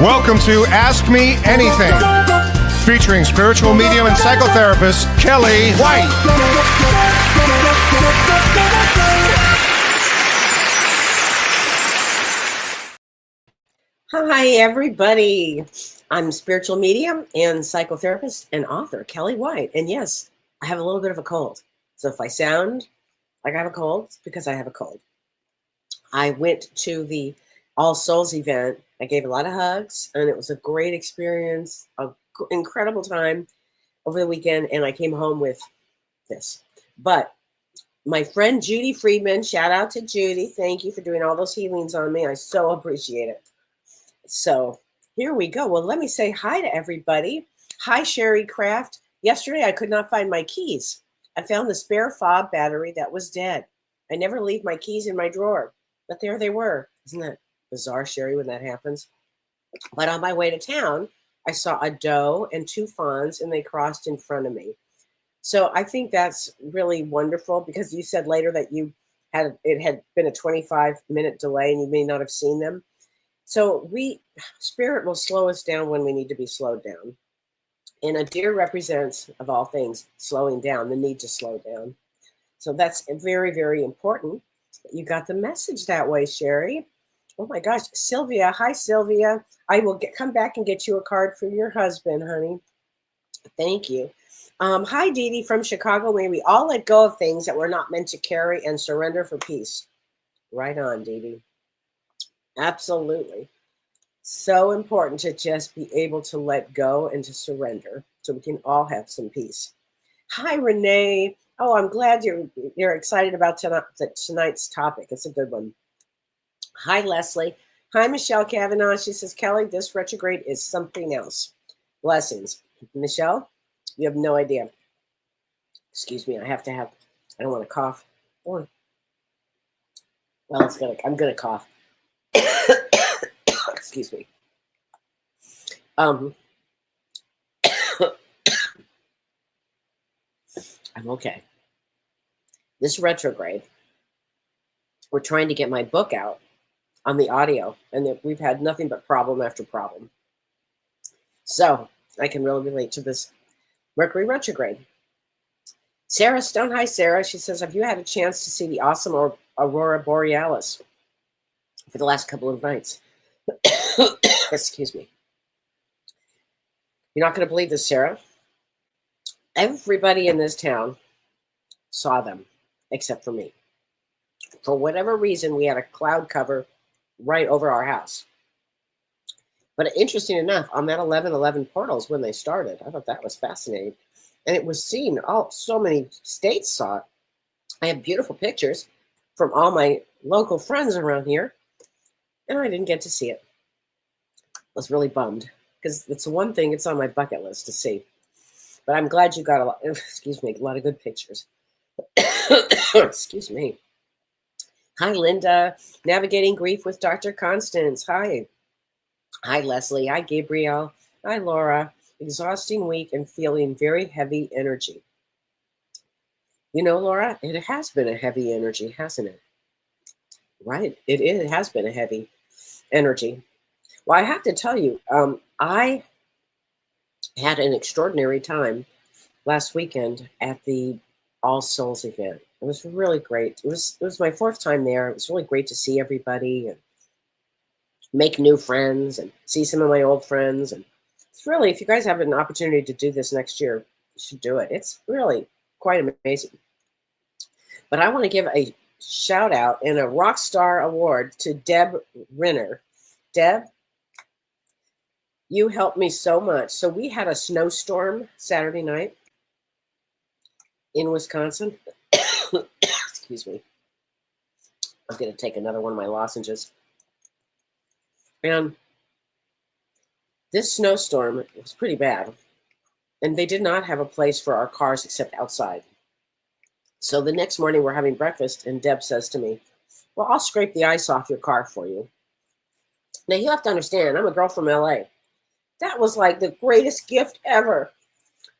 Welcome to Ask Me Anything, featuring spiritual medium and psychotherapist Kellee White. Hi, everybody. I'm spiritual medium and psychotherapist and author Kellee White. And yes, I have a little bit of a cold. So if I sound like I have a cold, it's because I have a cold. I went to the All Souls event. I gave a lot of hugs, and it was a great experience, an incredible time over the weekend. And I came home with this. But my friend Judy Friedman, shout out to Judy. Thank you for doing all those healings on me. I so appreciate it. So here we go. Well, let me say hi to everybody. Hi, Sherry Craft. Yesterday, I could not find my keys. I found the spare fob battery that was dead. I never leave my keys in my drawer, but there they were. Isn't that bizarre, Sherry, when that happens? But on my way to town, I saw a doe and two fawns, and they crossed in front of me. So I think that's really wonderful because you said later that it had been a 25-minute delay and you may not have seen them. So spirit will slow us down when we need to be slowed down. And a deer represents, of all things, slowing down, the need to slow down. So that's very, very important. You got the message that way, Sherry. Oh my gosh, Sylvia. Hi, Sylvia. I will come back and get you a card for your husband, honey. Thank you. Hi, Dee Dee from Chicago. May we all let go of things that we're not meant to carry and surrender for peace. Right on, Dee Dee. Absolutely. So important to just be able to let go and to surrender so we can all have some peace. Hi, Renee. Oh, I'm glad you're excited about tonight's topic. It's a good one. Hi, Leslie. Hi, Michelle Kavanaugh. She says, Kellee, this retrograde is something else. Blessings. Michelle, you have no idea. Excuse me. I don't want to cough. Well, I'm going to cough. Excuse me. I'm okay. This retrograde, we're trying to get my book out on the audio, and we've had nothing but problem after problem. So I can really relate to this Mercury retrograde. Sarah Stone, hi Sarah. She says, have you had a chance to see the awesome Aurora Borealis for the last couple of nights? Excuse me. You're not going to believe this, Sarah. Everybody in this town saw them, except for me. For whatever reason, we had a cloud cover right over our house. But interesting enough, on that 11/11 portals when they started, I thought that was fascinating. And it was seen, so many states saw it. I have beautiful pictures from all my local friends around here, and I didn't get to see it. I was really bummed because it's one thing, it's on my bucket list to see. But I'm glad you got a lot of good pictures. Excuse me. Hi, Linda. Navigating Grief with Dr. Constance. Hi. Hi, Leslie. Hi, Gabrielle. Hi, Laura. Exhausting week and feeling very heavy energy. You know, Laura, it has been a heavy energy, hasn't it? Right? It has been a heavy energy. Well, I have to tell you, I had an extraordinary time last weekend at the All Souls event. It was really great. It was my fourth time there. It was really great to see everybody and make new friends and see some of my old friends. And it's really, if you guys have an opportunity to do this next year, you should do it. It's really quite amazing. But I want to give a shout out and a rock star award to Deb Renner. Deb, you helped me so much. So we had a snowstorm Saturday night in Wisconsin. Excuse me. I'm going to take another one of my lozenges. And this snowstorm was pretty bad. And they did not have a place for our cars except outside. So the next morning we're having breakfast and Deb says to me, well, I'll scrape the ice off your car for you. Now you have to understand, I'm a girl from LA. That was like the greatest gift ever.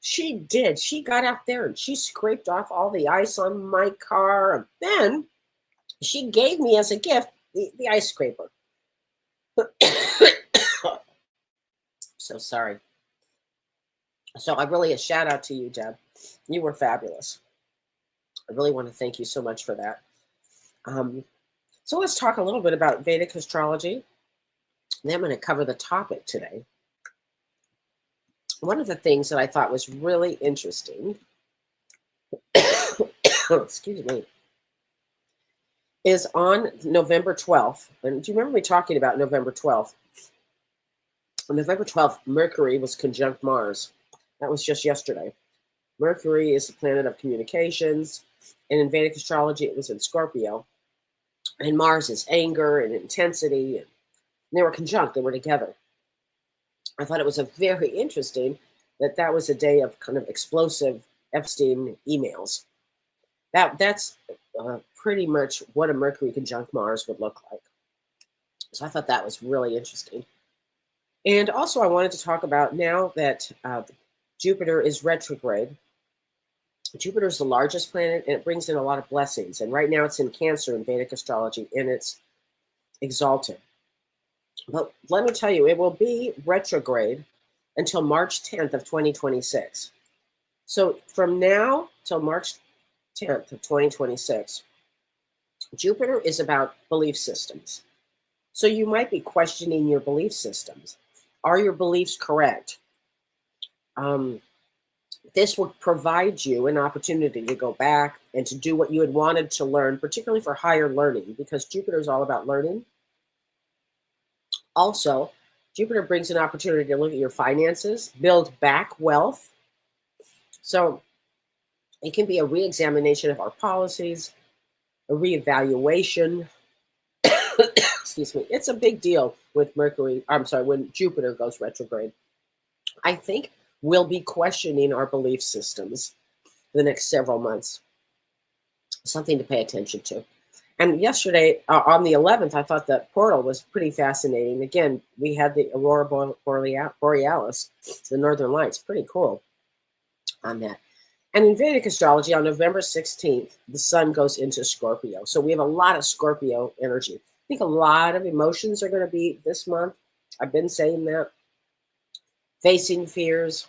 She did. She got out there and she scraped off all the ice on my car. And then she gave me as a gift the ice scraper. So sorry. So I really, a shout out to you, Deb. You were fabulous. I really want to thank you so much for that. So let's talk a little bit about Vedic astrology. Then I'm going to cover the topic today. One of the things that I thought was really interesting, excuse me, is on November 12th. And do you remember me talking about November 12th? On November 12th, Mercury was conjunct Mars. That was just yesterday. Mercury is the planet of communications, and in Vedic astrology, it was in Scorpio. And Mars is anger and intensity, and they were conjunct, they were together. I thought it was a very interesting that was a day of kind of explosive Epstein emails. That's pretty much what a Mercury conjunct Mars would look like. So I thought that was really interesting. And also I wanted to talk about, now that Jupiter is retrograde, Jupiter is the largest planet, and it brings in a lot of blessings. And right now it's in Cancer in Vedic astrology, and it's exalted. But let me tell you, it will be retrograde until March 10th of 2026. So from now till March 10th of 2026, Jupiter is about belief systems. So you might be questioning your belief systems. Are your beliefs correct? This will provide you an opportunity to go back and to do what you had wanted to learn, particularly for higher learning, because Jupiter is all about learning. Also, Jupiter brings an opportunity to look at your finances, build back wealth. So it can be a re-examination of our policies, a re-evaluation. Excuse me. It's a big deal with when Jupiter goes retrograde. I think we'll be questioning our belief systems for the next several months. Something to pay attention to. And yesterday, on the 11th, I thought that portal was pretty fascinating. Again, we had the Aurora Borealis, the Northern Lights. Pretty cool on that. And in Vedic astrology, on November 16th, the sun goes into Scorpio. So we have a lot of Scorpio energy. I think a lot of emotions are going to be this month. I've been saying that. Facing fears,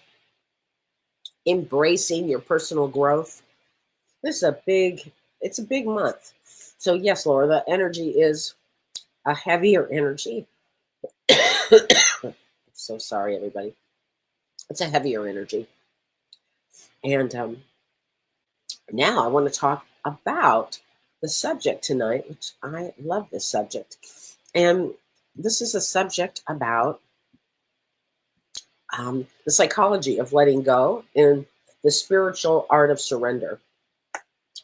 embracing your personal growth. It's a big month. So yes, Laura, the energy is a heavier energy. So sorry, everybody. It's a heavier energy. And now I want to talk about the subject tonight, which I love this subject. And this is a subject about the psychology of letting go and the spiritual art of surrender.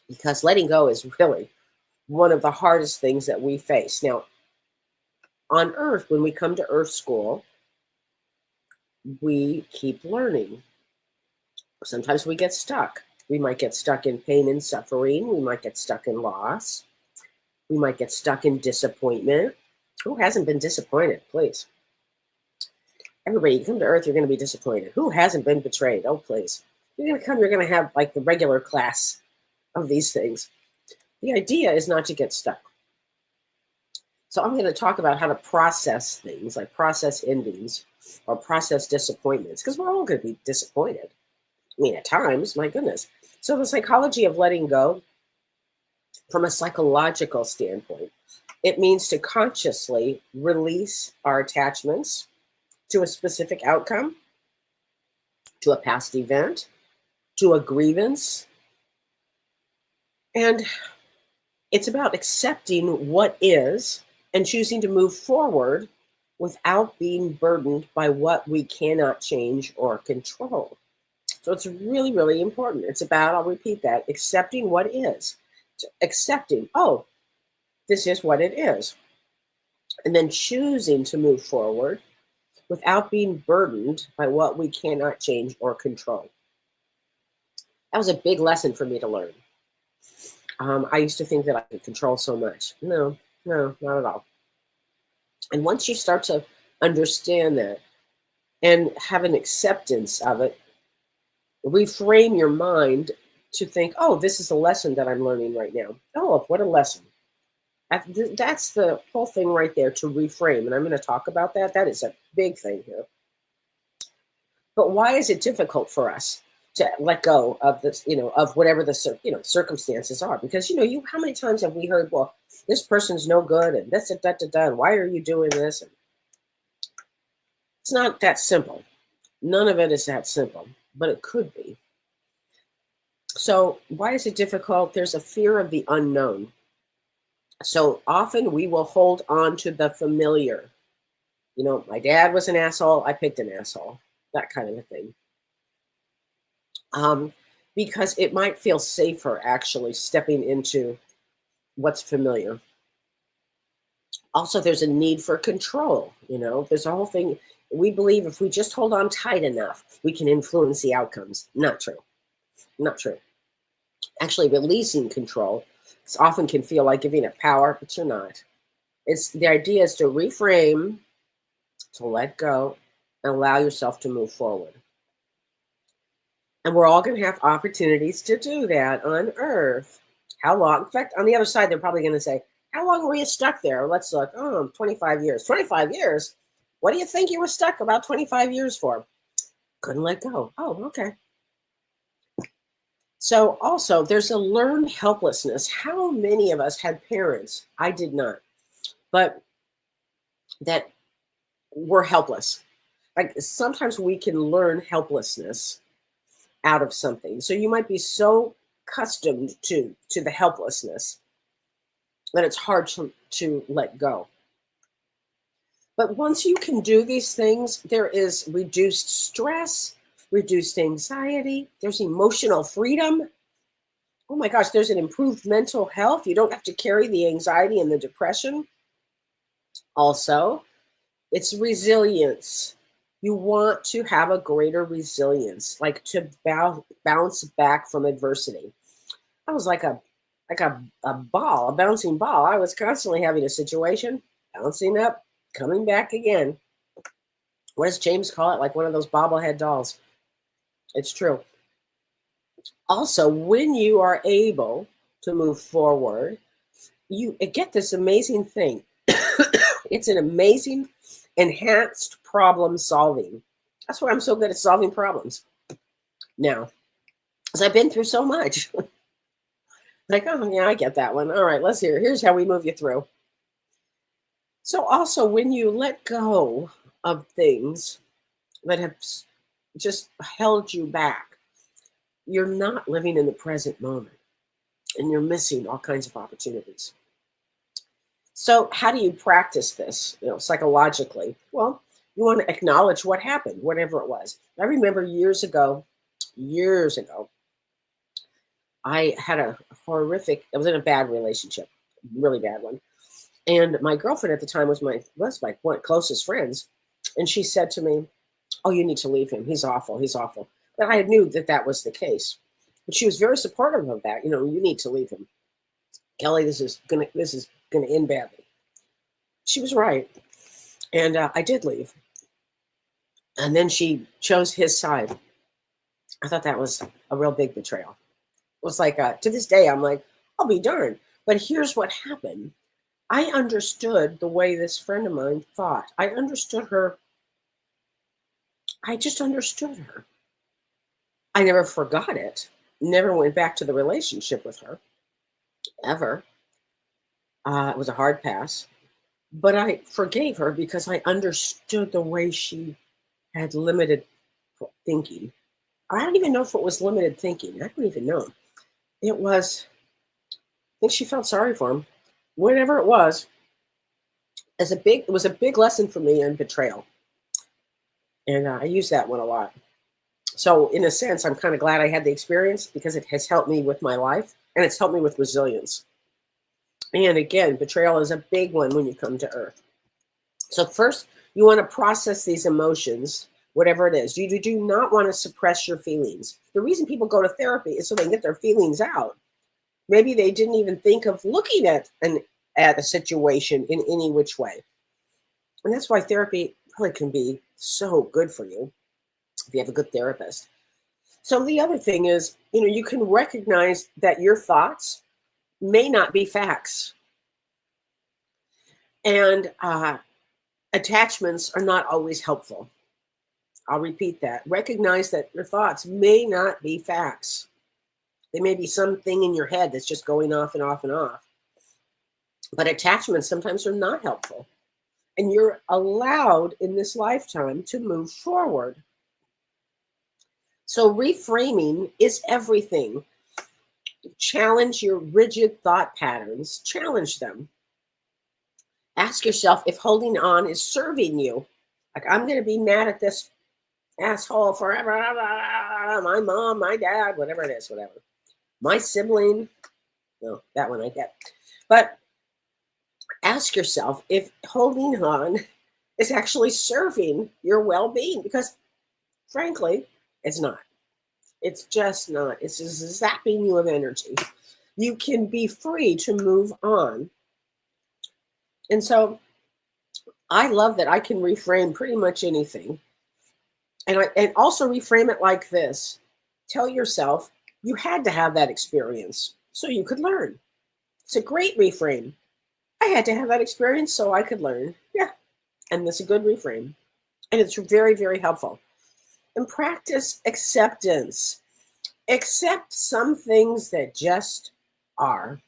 Because letting go is really one of the hardest things that we face. Now, on Earth, when we come to Earth School, we keep learning. Sometimes we get stuck. We might get stuck in pain and suffering. We might get stuck in loss. We might get stuck in disappointment. Who hasn't been disappointed, please? Everybody, you come to Earth, you're going to be disappointed. Who hasn't been betrayed? Oh, please. You're going to have like the regular class of these things. The idea is not to get stuck. So I'm going to talk about how to process things, like process endings or process disappointments, because we're all going to be disappointed. I mean, at times, my goodness. So the psychology of letting go, from a psychological standpoint, it means to consciously release our attachments to a specific outcome, to a past event, to a grievance. And it's about accepting what is and choosing to move forward without being burdened by what we cannot change or control. So it's really, really important. It's about, I'll repeat that, accepting what is. Accepting, oh, this is what it is. And then choosing to move forward without being burdened by what we cannot change or control. That was a big lesson for me to learn. I used to think that I could control so much. No, not at all. And once you start to understand that and have an acceptance of it, reframe your mind to think, oh, this is a lesson that I'm learning right now. Oh, what a lesson. That's the whole thing right there, to reframe. And I'm going to talk about that. That is a big thing here. But why is it difficult for us to let go of this, of whatever the circumstances are? Because how many times have we heard, well, this person's no good, and this and that, and why are you doing this? And it's not that simple. None of it is that simple, but it could be. So why is it difficult? There's a fear of the unknown. So often we will hold on to the familiar. My dad was an asshole. I picked an asshole. That kind of a thing. Because it might feel safer actually stepping into what's familiar. Also, there's a need for control. There's a whole thing. We believe if we just hold on tight enough, we can influence the outcomes. Not true. Not true. Actually, releasing control often can feel like giving it power, but you're not. The idea is to reframe, to let go, and allow yourself to move forward. And we're all going to have opportunities to do that on Earth. How long? In fact, on the other side, they're probably going to say, how long were you stuck there? Let's look. 25 years. 25 years? What do you think you were stuck about 25 years for? Couldn't let go. Oh, okay. So also, there's a learned helplessness. How many of us had parents? I did not. But that were helpless. Like sometimes we can learn helplessness out of something. So you might be so accustomed to the helplessness that it's hard to let go. But once you can do these things, there is reduced stress, reduced anxiety, there's emotional freedom. Oh my gosh, there's an improved mental health. You don't have to carry the anxiety and the depression. Also, it's resilience. You want to have a greater resilience, like to bounce back from adversity. I was like a ball, a bouncing ball. I was constantly having a situation, bouncing up, coming back again. What does James call it? Like one of those bobblehead dolls. It's true. Also, when you are able to move forward, you get this amazing thing. It's an amazing enhanced problem solving. That's why I'm so good at solving problems now, because I've been through so much. Like, oh yeah, I get that one. All right, here's how we move you through. So also, when you let go of things that have just held you back, you're not living in the present moment, and you're missing all kinds of opportunities. So how do you practice this, psychologically? Well, you want to acknowledge what happened, whatever it was. I remember years ago, I had I was in a bad relationship, really bad one. And my girlfriend at the time was my one of closest friends. And she said to me, oh, you need to leave him. He's awful. He's awful. But I knew that was the case. But she was very supportive of that. You need to leave him. Kellee, this is gonna end badly. She was right. And I did leave. And then she chose his side. I thought that was a real big betrayal. It was like, to this day, I'm like, I'll be darned. But here's what happened. I understood the way this friend of mine thought. I understood her. I just understood her. I never forgot it. Never went back to the relationship with her. Ever. It was a hard pass. But I forgave her because I understood the way she had limited thinking. I don't even know if it was limited thinking. I don't even know. It was, I think she felt sorry for him. Whatever it was a big lesson for me in betrayal. And I use that one a lot. So in a sense, I'm kind of glad I had the experience because it has helped me with my life and it's helped me with resilience. And again, betrayal is a big one when you come to Earth. So first, you want to process these emotions, whatever it is. You do not want to suppress your feelings. The reason people go to therapy is so they can get their feelings out. Maybe they didn't even think of looking at a situation in any which way. And that's why therapy really can be so good for you if you have a good therapist. So the other thing is, you can recognize that your thoughts may not be facts. And attachments are not always helpful. I'll repeat that. Recognize that your thoughts may not be facts. They may be something in your head that's just going off and off and off. But attachments sometimes are not helpful. And you're allowed in this lifetime to move forward. So reframing is everything. Challenge your rigid thought patterns. Challenge them. Ask yourself if holding on is serving you. Like, I'm going to be mad at this asshole forever. My mom, my dad, whatever it is, whatever. My sibling. No, that one I get. But ask yourself if holding on is actually serving your well-being, because frankly, it's not. It's just not. It's just zapping you of energy. You can be free to move on. And so I love that I can reframe pretty much anything. And also reframe it like this. Tell yourself you had to have that experience so you could learn. It's a great reframe. I had to have that experience so I could learn. Yeah. And that's a good reframe. And it's very, very helpful. And practice acceptance. Accept some things that just are.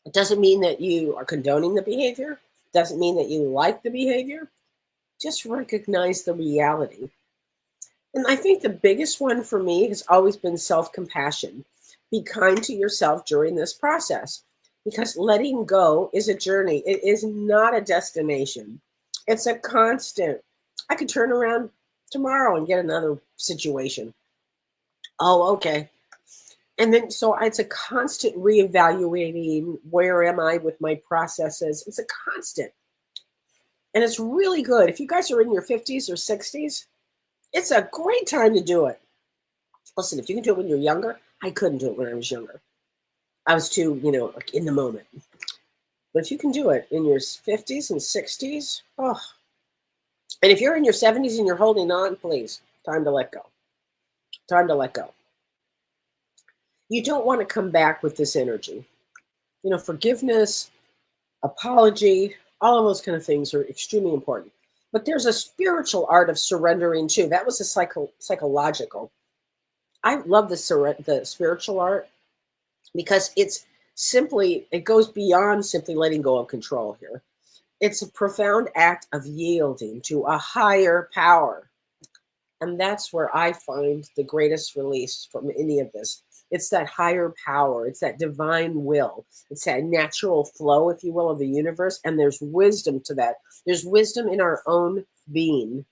It doesn't mean that you are condoning the behavior. It doesn't mean that you like the behavior. Just recognize the reality. And I think the biggest one for me has always been self-compassion. Be kind to yourself during this process, because letting go is a journey. It is not a destination. It's a constant. I could turn around tomorrow and get another situation. Oh, okay. And then, so it's a constant reevaluating. Where am I with my processes? It's a constant. And it's really good. If you guys are in your 50s or 60s, it's a great time to do it. Listen, if you can do it when you're younger, I couldn't do it when I was younger. I was too, like in the moment. But if you can do it in your 50s and 60s, oh. And if you're in your 70s and you're holding on, please, time to let go. Time to let go. You don't want to come back with this energy. Forgiveness, apology, all of those kind of things are extremely important. But there's a spiritual art of surrendering too. That was a psychological. I love the spiritual art, because it goes beyond simply letting go of control here. It's a profound act of yielding to a higher power. And that's where I find the greatest release from any of this. It's that higher power. It's that divine will. It's that natural flow, if you will, of the universe. And there's wisdom to that. There's wisdom in our own being.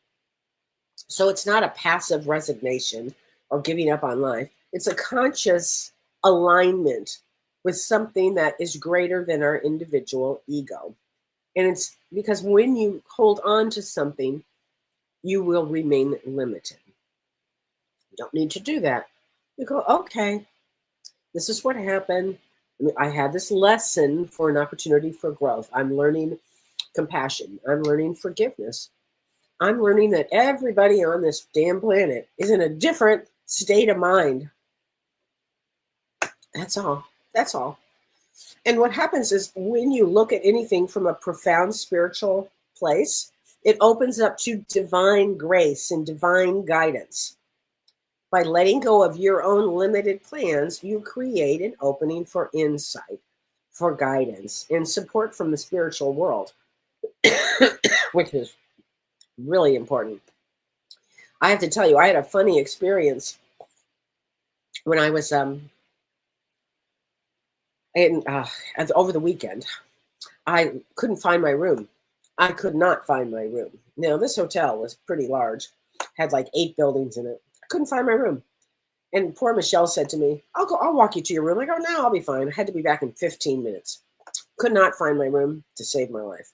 So it's not a passive resignation or giving up on life. It's a conscious alignment with something that is greater than our individual ego. And it's because when you hold on to something, you will remain limited. You don't need to do that. You go, okay, this is what happened. I had this lesson for an opportunity for growth. I'm learning compassion. I'm learning forgiveness. I'm learning that everybody on this damn planet is in a different state of mind. That's all. That's all. And what happens is when you look at anything from a profound spiritual place, it opens up to divine grace and divine guidance. By letting go of your own limited plans, you create an opening for insight, for guidance, and support from the spiritual world, which is really important. I have to tell you, I had a funny experience when I was over the weekend. I couldn't find my room. I could not find my room. Now, this hotel was pretty large, had like 8 buildings in it. I couldn't find my room. And poor Michelle said to me, I'll walk you to your room. I go, no, I'll be fine. I had to be back in 15 minutes. Could not find my room to save my life.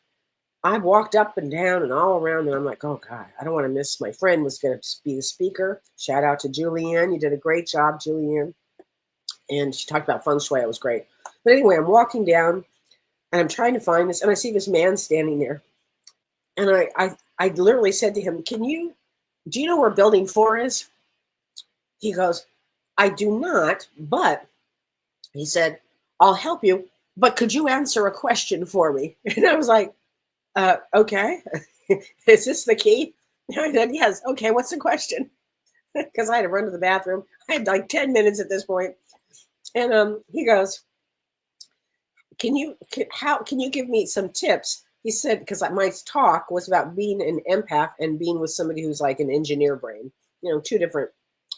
I walked up and down and all around, and I'm like, oh, God, I don't want to miss. My friend was going to be the speaker. Shout out to Julianne. You did a great job, Julianne. And she talked about feng shui. It was great. But anyway, I'm walking down, and I'm trying to find this, and I see this man standing there. And I literally said to him, do you know where building 4 is? He goes, I do not, but he said, I'll help you, but could you answer a question for me? And I was like, okay, is this the key? I said, yes. Okay, what's the question? Because I had to run to the bathroom. I had like 10 minutes at this point. And he goes, can you give me some tips? He said, because my talk was about being an empath and being with somebody who's like an engineer brain, two different,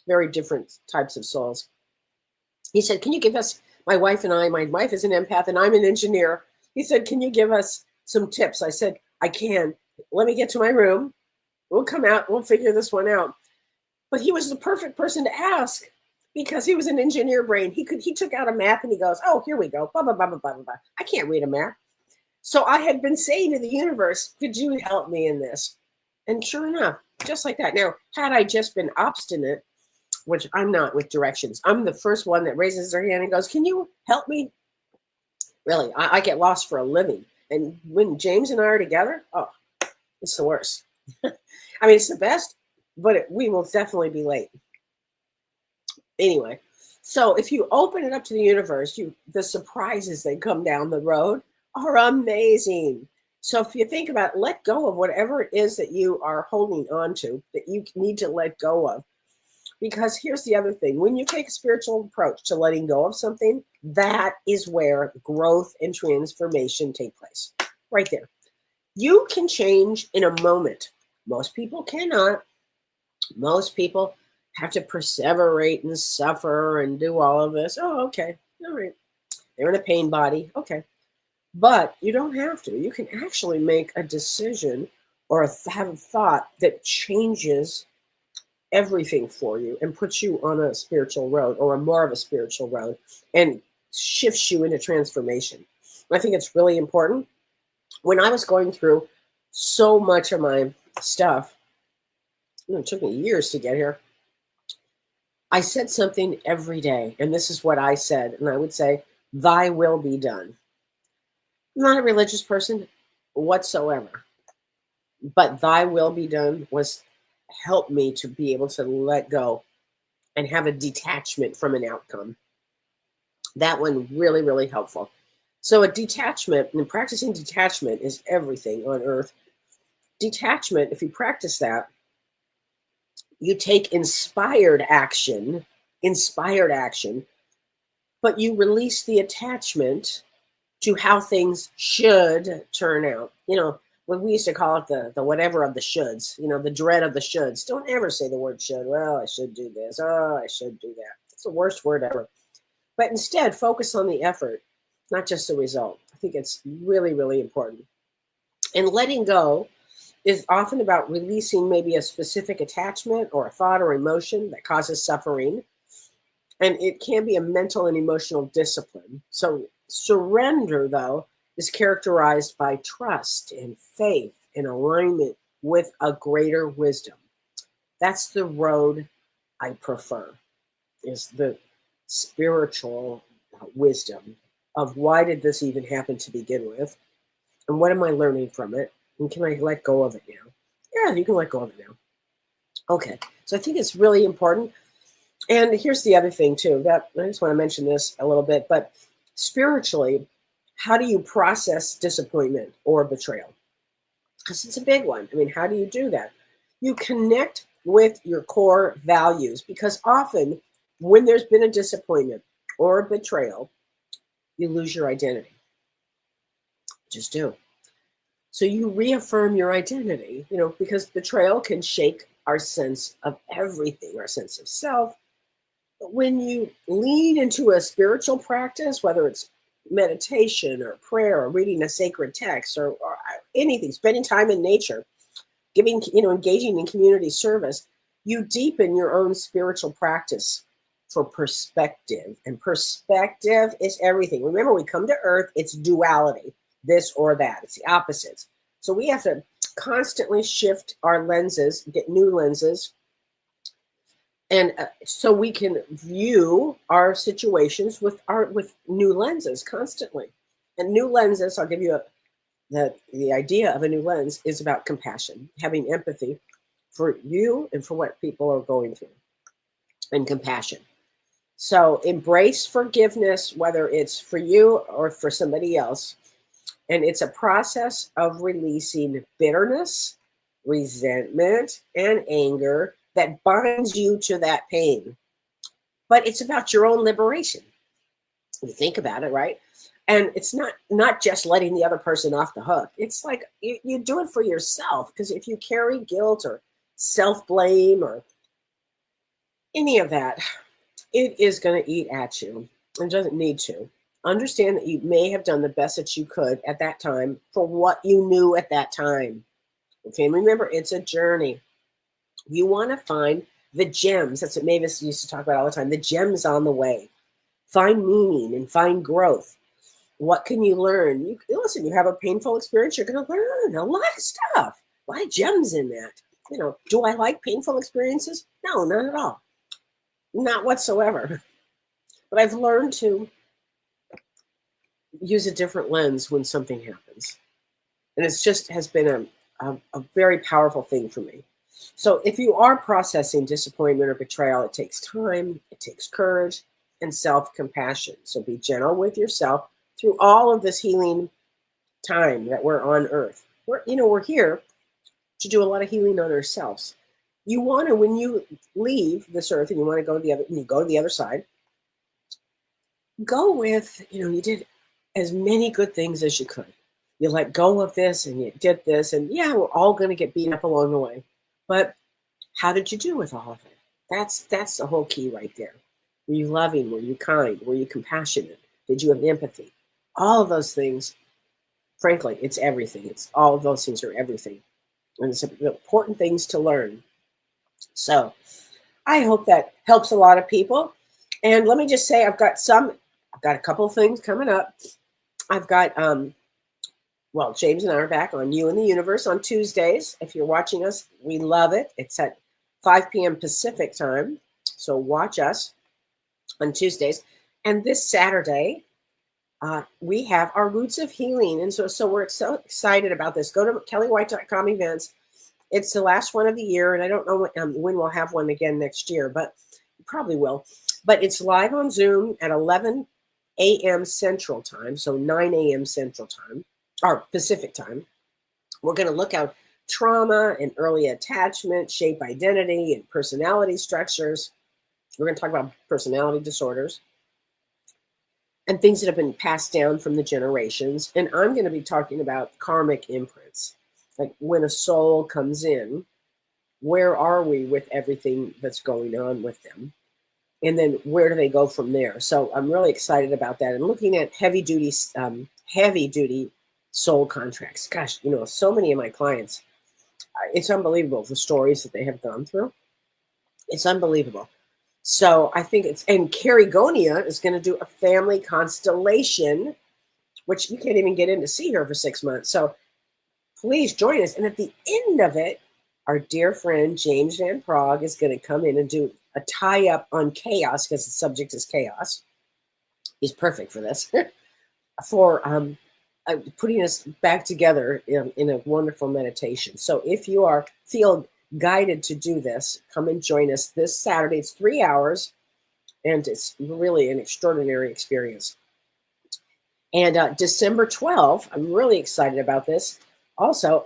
very different types of souls. He said, can you give us, my wife is an empath and I'm an engineer. He said, can you give us some tips? I said, I can. Let me get to my room. We'll come out. We'll figure this one out. But he was the perfect person to ask because he was an engineer brain. He took out a map and he goes, oh, here we go. Blah, blah, blah, blah, blah, blah. I can't read a map. So I had been saying to the universe, could you help me in this? And sure enough, just like that. Now, had I just been obstinate, which I'm not with directions, I'm the first one that raises their hand and goes, can you help me? Really, I get lost for a living. And when James and I are together, oh, it's the worst. I mean, it's the best, but we will definitely be late. Anyway, so if you open it up to the universe, the surprises that come down the road are amazing. So if you think about it, let go of whatever it is that you are holding on to that you need to let go of. Because here's the other thing. When you take a spiritual approach to letting go of something, that is where growth and transformation take place. Right there. You can change in a moment. Most people cannot. Most people have to perseverate and suffer and do all of this. Oh, okay. All right. They're in a pain body. Okay. But you don't have to. You can actually make a decision or have a thought that changes everything for you and puts you on a spiritual road or more of a spiritual road and shifts you into transformation. I think it's really important. When I was going through so much of my stuff, it took me years to get here. I said something every day, and this is what I said, and I would say, thy will be done. I'm not a religious person whatsoever, but thy will be done was help me to be able to let go and have a detachment from an outcome. That one really, really helpful. So a detachment, and practicing detachment is everything on earth. Detachment, if you practice that, you take inspired action, but you release the attachment to how things should turn out. When we used to call it the whatever of the shoulds, the dread of the shoulds. Don't ever say the word should. Well, I should do this. Oh, I should do that. It's the worst word ever. But instead, focus on the effort, not just the result. I think it's really, really important. And letting go is often about releasing maybe a specific attachment or a thought or emotion that causes suffering. And it can be a mental and emotional discipline. So surrender, though, is characterized by trust and faith and alignment with a greater wisdom. That's the road I prefer, is the spiritual wisdom of why did this even happen to begin with? And what am I learning from it? And can I let go of it now? Yeah, you can let go of it now. Okay, so I think it's really important. And here's the other thing too, that I just want to mention this a little bit, but spiritually, how do you process disappointment or betrayal? Because it's a big one. I mean, how do you do that? You connect with your core values, because often when there's been a disappointment or a betrayal, you lose your identity. Just do. So you reaffirm your identity, because betrayal can shake our sense of everything, our sense of self. But when you lean into a spiritual practice, whether it's meditation or prayer or reading a sacred text or anything, spending time in nature, engaging in community service, you deepen your own spiritual practice for perspective. And perspective is everything. Remember, we come to earth, it's duality, this or that. It's the opposites. So we have to constantly shift our lenses, get new lenses, and so we can view our situations with new lenses constantly. And new lenses, I'll give you the idea of a new lens is about compassion, having empathy for you and for what people are going through, and compassion. So embrace forgiveness, whether it's for you or for somebody else. And it's a process of releasing bitterness, resentment, and anger that binds you to that pain. But it's about your own liberation. You think about it, right? And it's not just letting the other person off the hook. It's like you do it for yourself, because if you carry guilt or self-blame or any of that, it is going to eat at you. It doesn't need to. Understand that you may have done the best that you could at that time for what you knew at that time. Okay, and remember, it's a journey. You want to find the gems. That's what Mavis used to talk about all the time. The gems on the way. Find meaning and find growth. What can you learn? Listen, you have a painful experience, you're going to learn a lot of stuff. A lot of gems in that. Do I like painful experiences? No, not at all. Not whatsoever. But I've learned to use a different lens when something happens. And it's just has been a very powerful thing for me. So if you are processing disappointment or betrayal, it takes time, it takes courage, and self-compassion. So be gentle with yourself through all of this healing time that we're on earth. We're here to do a lot of healing on ourselves. You want to, when you leave this earth and you want to go to the other side, go with, you did as many good things as you could. You let go of this and you did this, and yeah, we're all going to get beat up along the way. But how did you do with all of it? That's the whole key right there. Were you loving? Were you kind? Were you compassionate? Did you have empathy? All of those things, frankly, it's everything. All of those things are everything. And it's important things to learn. So I hope that helps a lot of people. And let me just say, I've got a couple of things coming up. I've got, James and I are back on You and the Universe on Tuesdays. If you're watching us, we love it. It's at 5 p.m. Pacific time. So watch us on Tuesdays. And this Saturday, we have our Roots of Healing. And so we're so excited about this. Go to kelleewhite.com events. It's the last one of the year, and I don't know when we'll have one again next year, but probably will. But it's live on Zoom at 11 a.m. Central Time, so 9 a.m. Central Time, or Pacific Time. We're going to look at trauma and early attachment, shape identity, and personality structures. We're going to talk about personality disorders and things that have been passed down from the generations. And I'm going to be talking about karmic imprints. Like when a soul comes in, where are we with everything that's going on with them? And then where do they go from there? So I'm really excited about that. And looking at heavy duty soul contracts. Gosh, so many of my clients, it's unbelievable the stories that they have gone through. It's unbelievable. So I think and Carrie Gonia is going to do a family constellation, which you can't even get in to see her for 6 months. So please join us. And at the end of it, our dear friend James Van Prague is going to come in and do a tie-up on chaos, because the subject is chaos. He's perfect for this, for putting us back together in a wonderful meditation. So if you feel guided to do this, come and join us this Saturday. It's 3 hours, and it's really an extraordinary experience. And December 12th, I'm really excited about this. Also,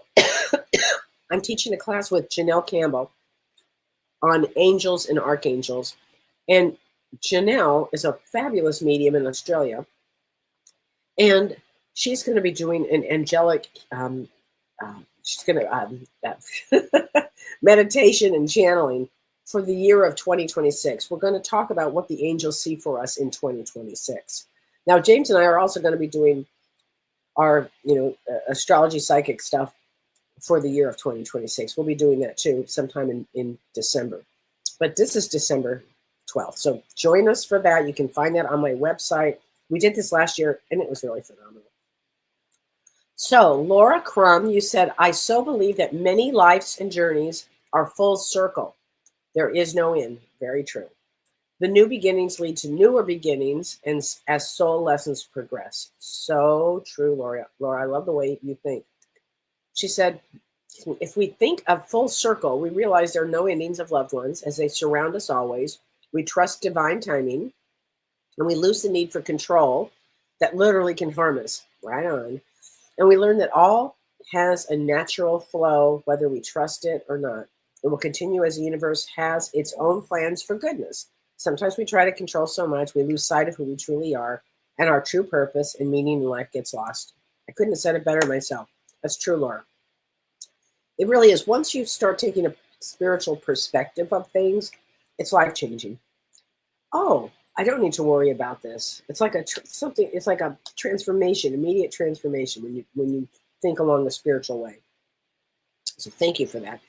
I'm teaching a class with Janelle Campbell on angels and archangels. And Janelle is a fabulous medium in Australia. And she's going to be doing an angelic, she's going to meditation and channeling for the year of 2026. We're going to talk about what the angels see for us in 2026. Now, James and I are also going to be doing our, astrology psychic stuff for the year of 2026. We'll be doing that too sometime in December. But this is December 12th. So join us for that. You can find that on my website. We did this last year, and it was really phenomenal. So Laura Crum, you said, I so believe that many lives and journeys are full circle. There is no end. Very true. The new beginnings lead to newer beginnings, and as soul lessons progress. So true, Laura. Laura, I love the way you think. She said, if we think of full circle, we realize there are no endings of loved ones as they surround us always. We trust divine timing, and we lose the need for control that literally can harm us. Right on. And we learn that all has a natural flow, whether we trust it or not. It will continue as the universe has its own plans for goodness. Sometimes we try to control so much, we lose sight of who we truly are, and our true purpose and meaning in life gets lost. I couldn't have said it better myself. That's true, Laura. It really is. Once you start taking a spiritual perspective of things, it's life changing. Oh, I don't need to worry about this. It's like something. It's like a transformation, immediate transformation when you think along the spiritual way. So thank you for that.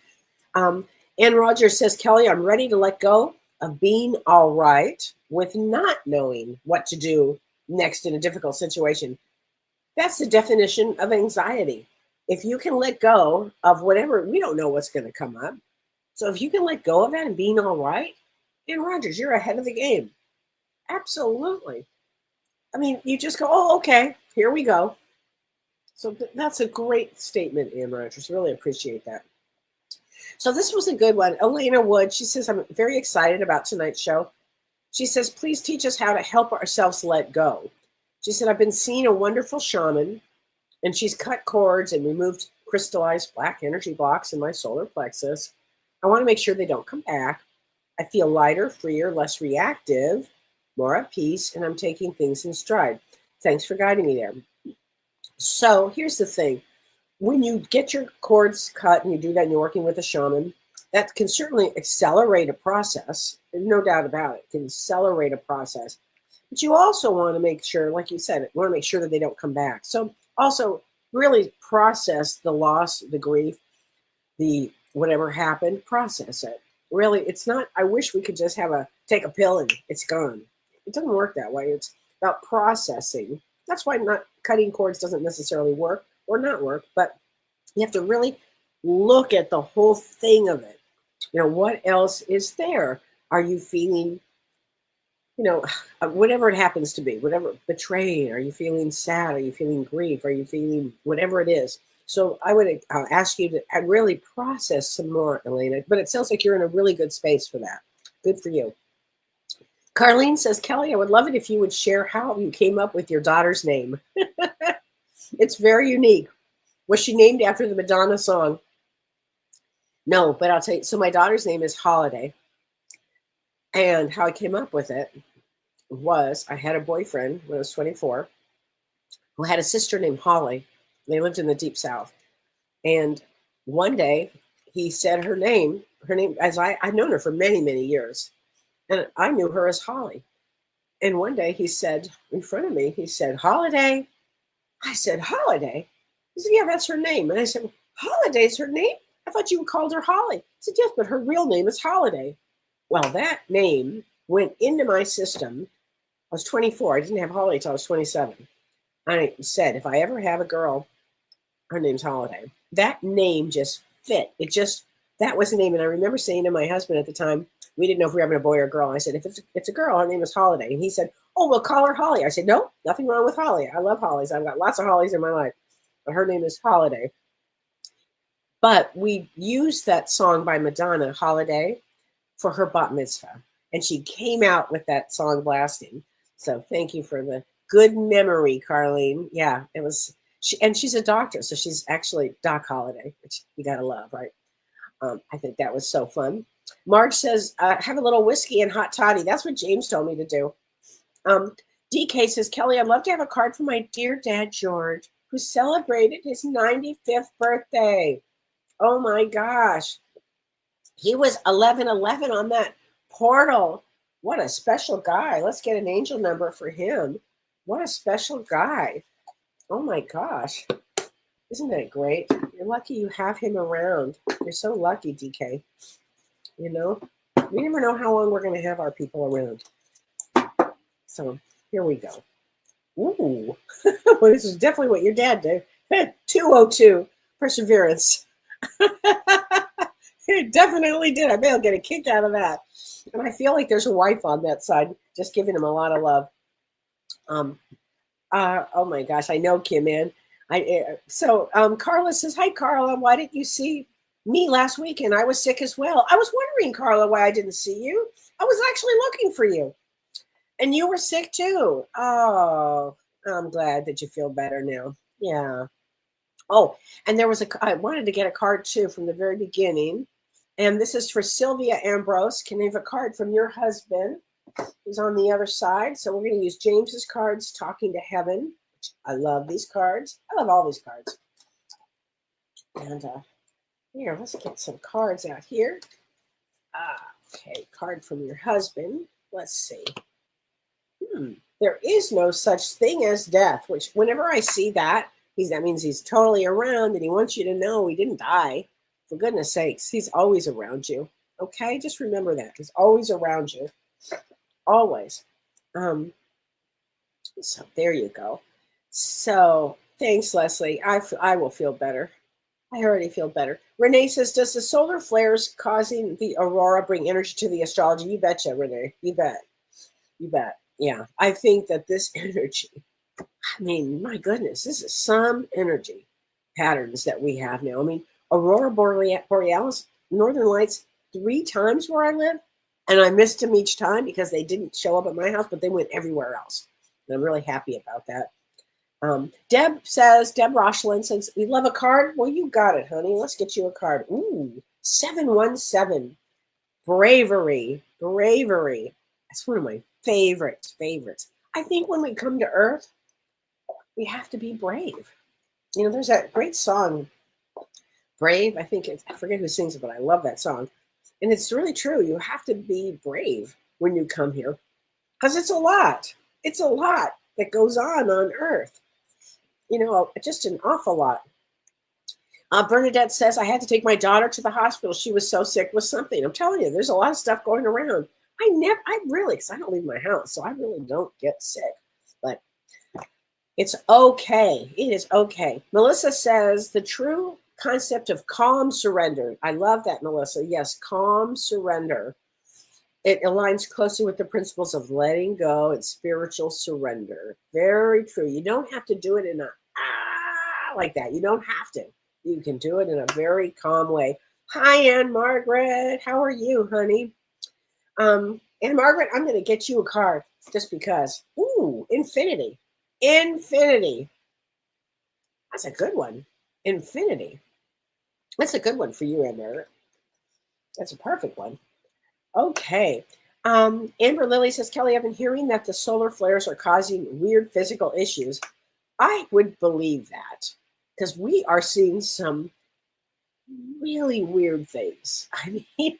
Ann Rogers says, Kellee, I'm ready to let go of being all right with not knowing what to do next in a difficult situation. That's the definition of anxiety. If you can let go of whatever, we don't know what's going to come up. So if you can let go of that and being all right, Ann Rogers, you're ahead of the game. Absolutely. I mean, you just go, oh, okay, here we go. So that's a great statement, Ann Rogers. Really appreciate that. So this was a good one. Elena Wood, she says, I'm very excited about tonight's show. She says, please teach us how to help ourselves let go. She said, I've been seeing a wonderful shaman, and she's cut cords and removed crystallized black energy blocks in my solar plexus. I want to make sure they don't come back. I feel lighter, freer, less reactive, more at peace, and I'm taking things in stride. Thanks for guiding me there. So here's the thing. When you get your cords cut and you do that and you're working with a shaman, that can certainly accelerate a process. No doubt about it. It can accelerate a process. But you also want to make sure, like you said, you want to make sure that they don't come back. So also really process the loss, the grief, the whatever happened, process it. Really, it's not, I wish we could just take a pill and it's gone. It doesn't work that way. It's about processing. That's why not cutting cords doesn't necessarily work or not work, but you have to really look at the whole thing of it. What else is there? Are you feeling, whatever it happens to be, whatever, betrayed? Are you feeling sad? Are you feeling grief? Are you feeling whatever it is? So I would ask you to really process some more, Elena, but it sounds like you're in a really good space for that. Good for you. Carlene says, Kellee, I would love it if you would share how you came up with your daughter's name. It's very unique. Was she named after the Madonna song? No, but I'll tell you. So my daughter's name is Holiday. And how I came up with it was I had a boyfriend when I was 24 who had a sister named Holly. They lived in the Deep South. And one day he said her name, as I'd known her for many, many years. And I knew her as Holly. And one day he said in front of me, he said, Holiday. I said, Holiday? He said, yeah, that's her name. And I said, Holiday's her name? I thought you called her Holly. He said, yes, but her real name is Holiday. Well, that name went into my system. I was 24. I didn't have Holly until I was 27. I said, if I ever have a girl, her name's Holiday. That name just fit. That was the name. And I remember saying to my husband at the time, we didn't know if we were having a boy or a girl. I said, if it's a girl, her name is Holiday. And he said, oh, we'll call her Holly. I said, no, nothing wrong with Holly. I love Hollies. I've got lots of Hollies in my life. But her name is Holiday. But we used that song by Madonna, Holiday, for her bat mitzvah. And she came out with that song blasting. So thank you for the good memory, Carlene. Yeah, it was. She's a doctor, so she's actually Doc Holiday, which you got to love, right? I think that was so fun. Marge says, have a little whiskey and hot toddy. That's what James told me to do. DK says, Kellee, I'd love to have a card for my dear dad, George, who celebrated his 95th birthday. Oh, my gosh. He was 1111 on that portal. What a special guy. Let's get an angel number for him. What a special guy. Oh, my gosh. Isn't that great? You're lucky you have him around. You're so lucky, DK. We never know how long we're going to have our people around. So here we go. Ooh, well, this is definitely what your dad did. 202, perseverance. It definitely did. I bet I'll get a kick out of that. And I feel like there's a wife on that side, just giving him a lot of love. Oh my gosh, I know Kim, man. Carla says, hi, Carla. Why didn't you see me last weekend? I was sick as well. I was wondering, Carla, why I didn't see you. I was actually looking for you. And you were sick too. Oh, I'm glad that you feel better now. Yeah. Oh, and I wanted to get a card too from the very beginning. And this is for Sylvia Ambrose. Can I have a card from your husband who's on the other side? So we're going to use James's cards, Talking to Heaven. I love these cards. I love all these cards. And here, let's get some cards out here. Okay, card from your husband. Let's see. There is no such thing as death, which whenever I see that, that means he's totally around and he wants you to know he didn't die. For goodness sakes, he's always around you. Okay, just remember that. He's always around you. Always. So there you go. So thanks, Leslie. I will feel better. I already feel better. Renee says, does the solar flares causing the aurora bring energy to the astrology? You betcha, Renee. You bet. You bet. Yeah. I think that this energy, I mean, my goodness, this is some energy patterns that we have now. I mean, aurora borealis, northern lights 3 times where I live, and I missed them each time because they didn't show up at my house, but they went everywhere else. And I'm really happy about that. Deb Rochlin says, we love a card. Well, you got it, honey. Let's get you a card. Ooh, 717. Bravery. That's one of my favorites. I think when we come to Earth, we have to be brave. You know, there's that great song, Brave. I forget who sings it, but I love that song. And it's really true. You have to be brave when you come here because it's a lot. It's a lot that goes on Earth. You know, just an awful lot. Bernadette says, I had to take my daughter to the hospital. She was so sick with something. I'm telling you, there's a lot of stuff going around. Because I don't leave my house, so I really don't get sick. But it's okay. It is okay. Melissa says, the true concept of calm surrender. I love that, Melissa. Yes, calm surrender. It aligns closely with the principles of letting go and spiritual surrender. Very true. You don't have to do it in like that. You don't have to. You can do it in a very calm way. Hi, Anne Margaret. How are you, honey? Anne Margaret, I'm going to get you a card just because. Ooh, Infinity. Infinity. That's a good one. Infinity. That's a good one for you, Anne Margaret. That's a perfect one. Okay. Amber Lily says, Kelly, I've been hearing that the solar flares are causing weird physical issues. I would believe that because we are seeing some really weird things. I mean,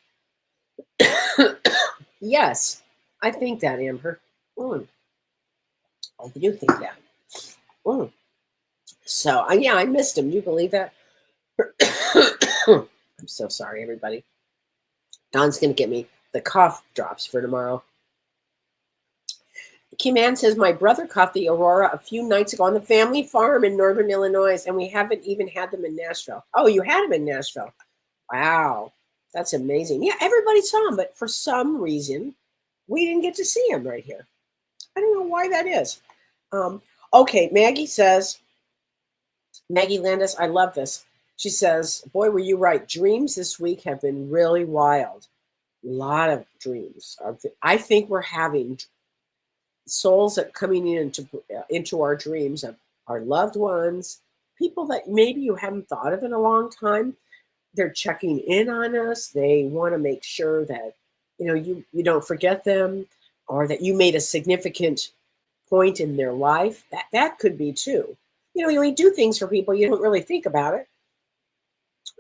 yes, I think that, Amber. I do think that. So, yeah, I missed him. Do you believe that? I'm so sorry, everybody. Don's going to get me the cough drops for tomorrow. Kim Ann says, my brother caught the aurora a few nights ago on the family farm in northern Illinois, and we haven't even had them in Nashville. Oh, you had them in Nashville. Wow. That's amazing. Yeah, everybody saw them, but for some reason, we didn't get to see them right here. I don't know why that is. Okay, Maggie Landis, I love this. She says, boy, were you right. Dreams this week have been really wild. A lot of dreams. I think we're having souls that coming into our dreams of our loved ones, people that maybe you haven't thought of in a long time. They're checking in on us. They want to make sure that you don't forget them, or that you made a significant point in their life. That could be too. We do things for people, you don't really think about it.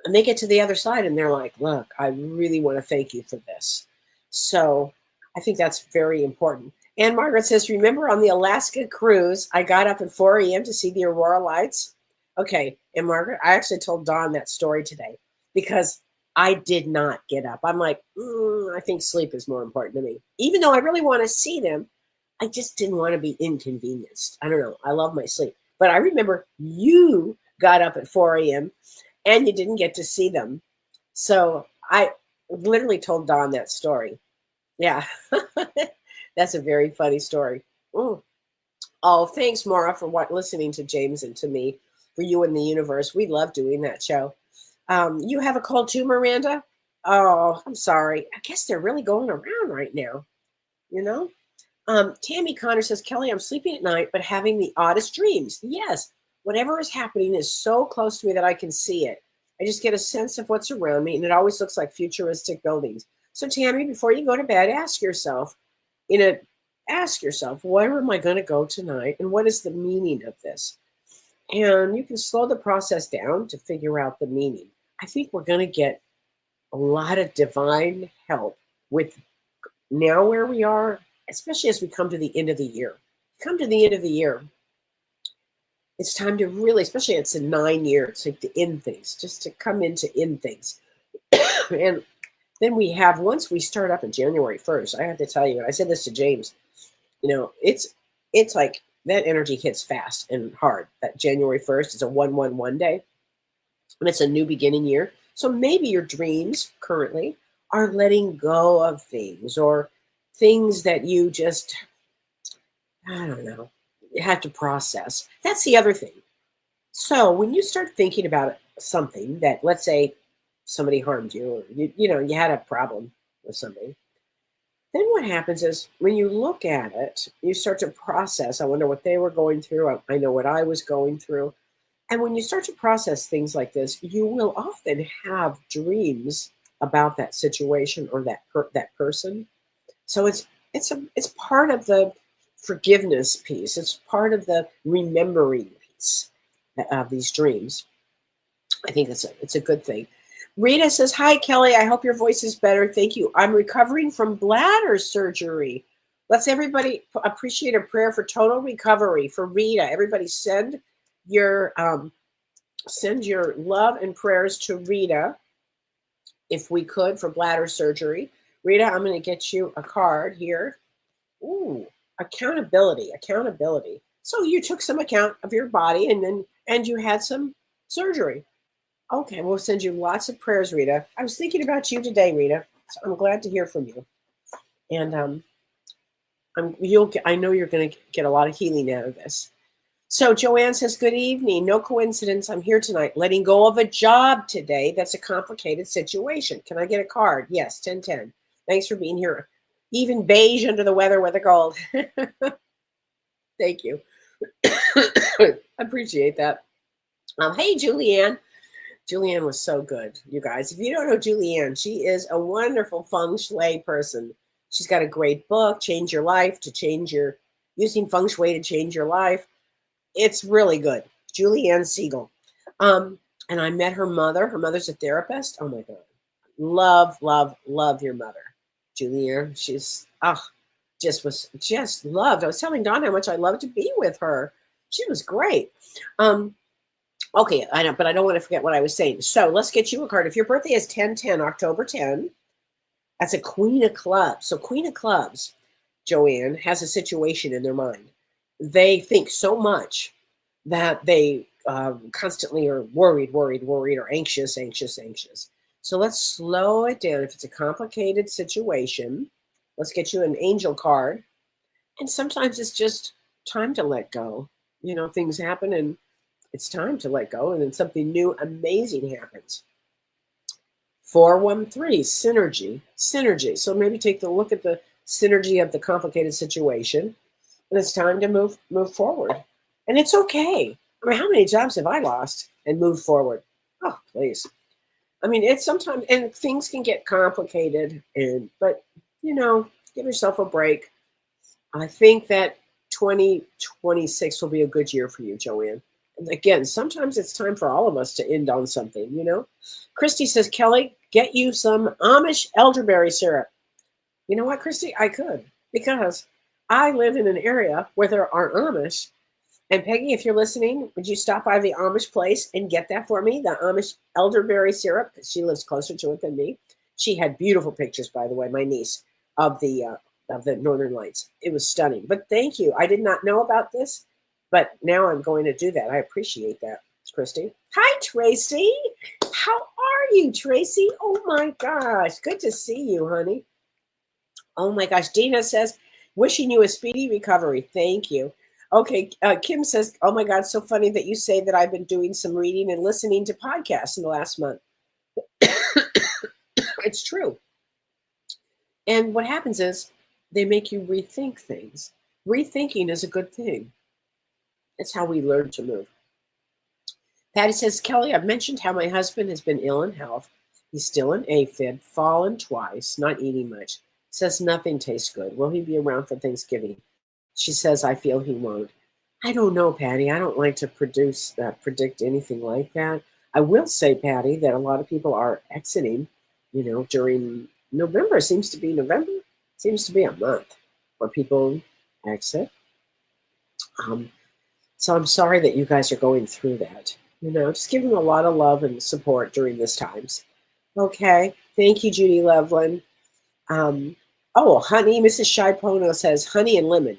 And they get to the other side and they're like, look, I really want to thank you for this. So I think that's very important. And Margaret says, remember on the Alaska cruise, I got up at 4 a.m. to see the aurora lights? Okay. And Margaret, I actually told Dawn that story today because I did not get up. I'm like, I think sleep is more important to me. Even though I really want to see them, I just didn't want to be inconvenienced. I don't know. I love my sleep. But I remember you got up at 4 a.m. and you didn't get to see them. So I literally told Dawn that story. Yeah, that's a very funny story. Oh, thanks, Maura, for listening to James and to me, for You and the Universe. We love doing that show. You have a cold too, Miranda? Oh, I'm sorry. I guess they're really going around right now, Tammy Connor says, Kelly, I'm sleeping at night, but having the oddest dreams. Yes. whatever is happening is so close to me that I can see it. I just get a sense of what's around me, and it always looks like futuristic buildings. So Tammy, before you go to bed, ask yourself, where am I going to go tonight, and what is the meaning of this? And you can slow the process down to figure out the meaning. I think we're going to get a lot of divine help with now where we are, especially as we come to the end of the year. Come to the end of the year, it's time to really, especially it's in 9 years, like to end things, just to come in to end things. And then we have, once we start up on January 1st, I have to tell you, and I said this to James, it's like that energy hits fast and hard. That January 1st is a 111 day, and it's a new beginning year. So maybe your dreams currently are letting go of things, or things that you just, I don't know, you have to process. That's the other thing. So when you start thinking about something that, let's say somebody harmed you, or you had a problem with somebody, then what happens is when you look at it, you start to process. I wonder what they were going through. I know what I was going through. And when you start to process things like this, you will often have dreams about that situation or that person. So it's part of the forgiveness piece. It's part of the remembering piece of these dreams. I think it's a good thing. Rita says, "Hi, Kelly. I hope your voice is better. Thank you. I'm recovering from bladder surgery. Let's everybody appreciate a prayer for total recovery for Rita. Everybody send your love and prayers to Rita, if we could, for bladder surgery. Rita, I'm going to get you a card here. Ooh, accountability. So you took some account of your body, and you had some surgery. Okay, we'll send you lots of prayers, Rita. I was thinking about you today, Rita. So I'm glad to hear from you. And I know you're going to get a lot of healing out of this. So Joanne says, "Good evening. No coincidence. I'm here tonight. Letting go of a job today. That's a complicated situation. Can I get a card?" Yes, 1010. Thanks for being here. Even beige under the weather with a gold. Thank you. Appreciate that. Hey, Julianne. Julianne was so good, you guys. If you don't know Julianne, she is a wonderful feng shui person. She's got a great book, Using Feng Shui to Change Your Life. It's really good. Julianne Siegel. And I met her mother. Her mother's a therapist. Oh my God. Love, love, love your mother. Julianne, she's, just loved. I was telling Dawn how much I loved to be with her. She was great. Okay, I know, but I don't want to forget what I was saying. So let's get you a card. If your birthday is 10/10, October 10, that's a Queen of Clubs. So Queen of Clubs, Joanne, has a situation in their mind. They think so much that they constantly are worried, or anxious. So let's slow it down. If it's a complicated situation, let's get you an angel card. And sometimes it's just time to let go. Things happen, and it's time to let go, and then something new, amazing happens. 413, synergy. So maybe take a look at the synergy of the complicated situation, and it's time to move forward. And it's okay. I mean, how many jobs have I lost and moved forward? Oh, please. I mean, it's sometimes, and things can get complicated, but give yourself a break. I think that 2026 will be a good year for you, Joanne. And again, sometimes it's time for all of us to end on something, Christy says, "Kelly, get you some Amish elderberry syrup." You know what, Christy? I could, because I live in an area where there are Amish. And Peggy, if you're listening, would you stop by the Amish place and get that for me, the Amish elderberry syrup? Because she lives closer to it than me. She had beautiful pictures, by the way, my niece, of the Northern Lights. It was stunning. But thank you. I did not know about this, but now I'm going to do that. I appreciate that, Christy. Hi, Tracy. How are you, Tracy? Oh, my gosh. Good to see you, honey. Oh, my gosh. Dina says, "Wishing you a speedy recovery." Thank you. Okay, Kim says, "Oh, my God, so funny that you say that I've been doing some reading and listening to podcasts in the last month." It's true. And what happens is they make you rethink things. Rethinking is a good thing. It's how we learn to move. Patty says, Kellee, I've mentioned how my husband has been ill in health. He's still in AFib, fallen twice, not eating much. Says nothing tastes good. Will he be around for Thanksgiving? She says, I feel he won't. I don't know, Patty. I don't like to predict anything like that. I will say, Patty, that a lot of people are exiting, during November. Seems to be a month where people exit. So I'm sorry that you guys are going through that. Just give them a lot of love and support during this times. Okay. Thank you, Judy Loveland. Honey, Mrs. Shipono says honey and lemon.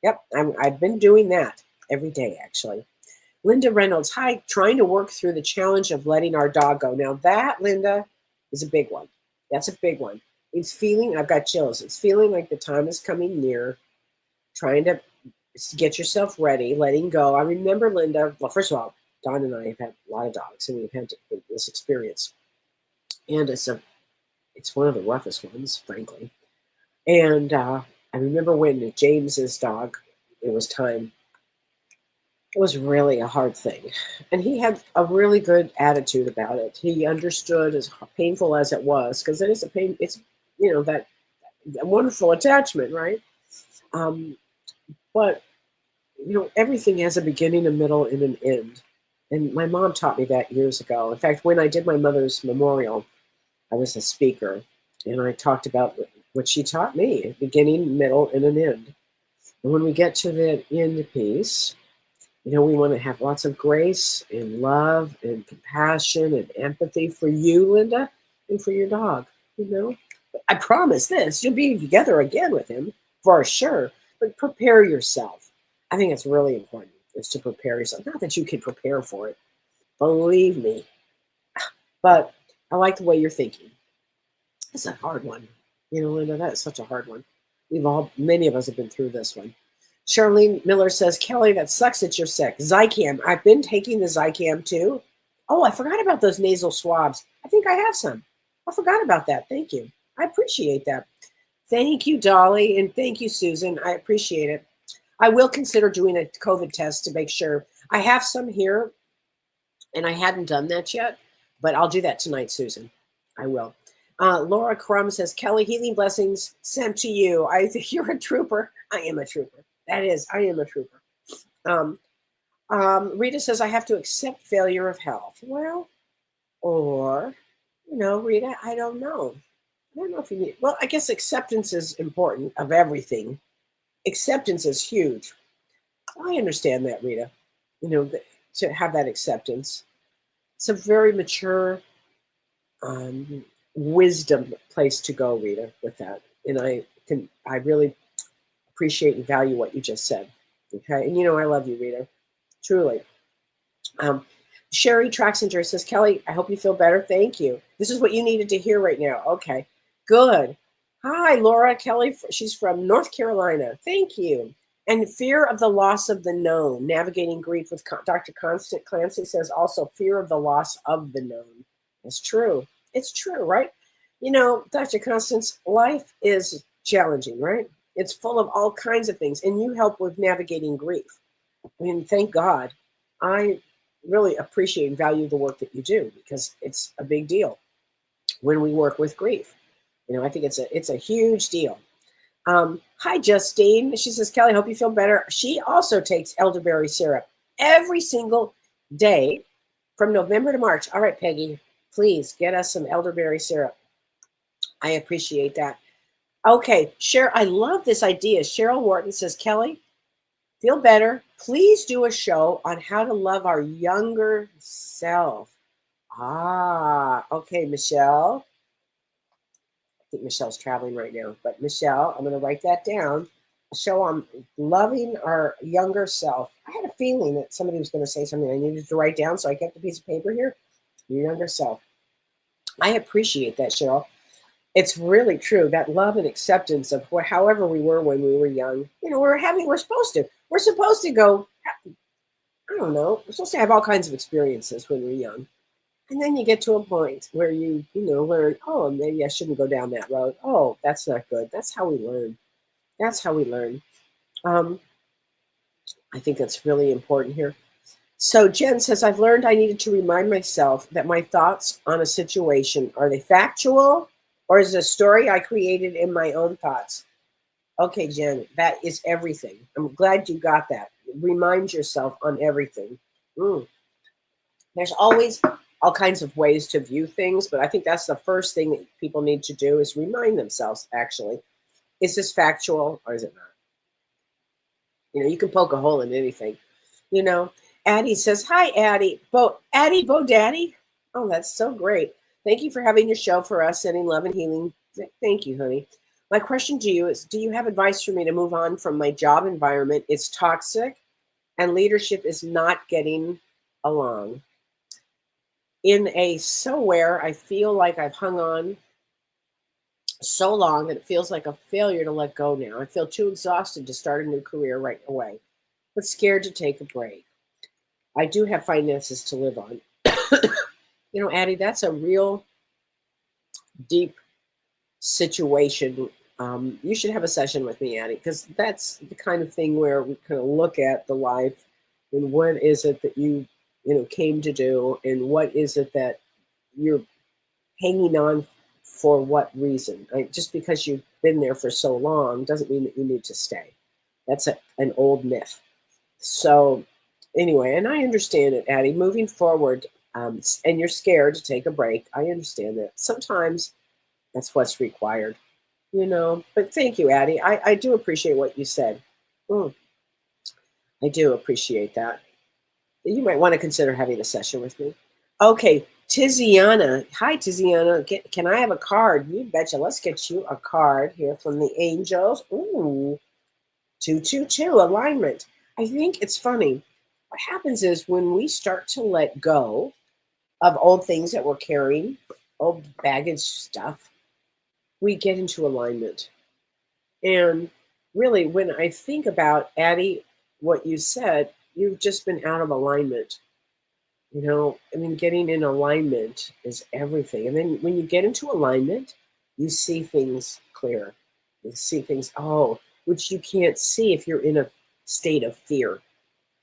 Yep, I've been doing that every day, actually. Linda Reynolds, hi, trying to work through the challenge of letting our dog go. Now that, Linda, is a big one. That's a big one. I've got chills. It's feeling like the time is coming near, trying to get yourself ready, letting go. I remember, Linda, well, first of all, Don and I have had a lot of dogs, and we've had this experience. And it's one of the roughest ones, frankly. And I remember when James's dog, it was time. It was really a hard thing. And he had a really good attitude about it. He understood, as painful as it was, because it is a pain. It's, that wonderful attachment, right? But, everything has a beginning, a middle, and an end. And my mom taught me that years ago. In fact, when I did my mother's memorial, I was a speaker, and I talked about what she taught me, a beginning, middle, and an end. And when we get to the end piece, we want to have lots of grace and love and compassion and empathy for you, Linda, and for your dog, I promise this, you'll be together again with him, for sure, but prepare yourself. I think it's really important, is to prepare yourself. Not that you can prepare for it, believe me, but I like the way you're thinking. It's a hard one. Linda, that is such a hard one. Many of us have been through this one. Charlene Miller says, Kellee, that sucks that you're sick. Zicam. I've been taking the Zicam too. Oh, I forgot about those nasal swabs. I think I have some. I forgot about that. Thank you. I appreciate that. Thank you, Dolly, and thank you, Susan. I appreciate it. I will consider doing a COVID test to make sure. I have some here, and I hadn't done that yet, but I'll do that tonight, Susan. I will. Laura Crum says, Kellee, healing blessings sent to you. I think you're a trooper. I am a trooper. I am a trooper. Rita says, I have to accept failure of health. Well, or, Rita, I don't know. I don't know if you need, well, I guess acceptance is important of everything. Acceptance is huge. I understand that, Rita, to have that acceptance. It's a very mature, wisdom place to go, Rita, with that. And I really appreciate and value what you just said. Okay. And I love you, Rita. Truly. Sherry Traxinger says, Kellee, I hope you feel better. Thank you. This is what you needed to hear right now. Okay. Good. Hi, Laura. Kellee, she's from North Carolina. Thank you. And fear of the loss of the known, navigating grief with Dr. Constant Clancy says also fear of the loss of the known. It's true. It's true, right? Dr. Constance, life is challenging, right? It's full of all kinds of things, and you help with navigating grief. I mean, thank God. I really appreciate and value the work that you do, because it's a big deal when we work with grief. I think it's a huge deal. Hi, Justine. She says, Kellee, hope you feel better. She also takes elderberry syrup every single day from November to March. All right, Peggy, please get us some elderberry syrup. I appreciate that. Okay, I love this idea. Cheryl Wharton says, Kellee, feel better. Please do a show on how to love our younger self. Okay, Michelle. I think Michelle's traveling right now, but Michelle, I'm going to write that down. A show on loving our younger self. I had a feeling that somebody was going to say something I needed to write down, so I kept a piece of paper here. Your younger self. I appreciate that, Cheryl. It's really true, that love and acceptance of however we were when we were young. We're supposed to go, I don't know, we're supposed to have all kinds of experiences when we're young. And then you get to a point where you learn, oh, maybe I shouldn't go down that road. Oh, that's not good. That's how we learn. I think that's really important here. So Jen says, I've learned I needed to remind myself that my thoughts on a situation, are they factual or is it a story I created in my own thoughts? Okay, Jen, that is everything. I'm glad you got that. Remind yourself on everything. Mm. There's always all kinds of ways to view things, but I think that's the first thing that people need to do is remind themselves, actually, is this factual or is it not? You can poke a hole in anything. You know, Addie says, hi, Addie. Addie, Bo Daddy. Oh, that's so great. Thank you for having your show for us, sending love and healing. Thank you, honey. My question to you is, do you have advice for me to move on from my job environment? It's toxic and leadership is not getting along. In a somewhere, I feel like I've hung on so long that it feels like a failure to let go now. I feel too exhausted to start a new career right away, but scared to take a break. I do have finances to live on. Addie, that's a real deep situation. You should have a session with me, Addie, because that's the kind of thing where we kind of look at the life and what is it that you came to do and what is it that you're hanging on for what reason. Just because you've been there for so long doesn't mean that you need to stay. That's an old myth. So anyway, and I understand it, Addie, moving forward, and you're scared to take a break. I understand that. Sometimes that's what's required, but thank you, Addie. I do appreciate what you said. I do appreciate that. You might want to consider having a session with me. Okay, Tiziana. Hi, Tiziana. Can I have a card? You betcha. Let's get you a card here from the angels. Ooh, 222, alignment. I think it's funny. What happens is when we start to let go of old things that we're carrying, old baggage stuff, we get into alignment. And really, when I think about, Addie, what you said, you've just been out of alignment. Getting in alignment is everything. And then when you get into alignment, you see things clear. You see things, which you can't see if you're in a state of fear. If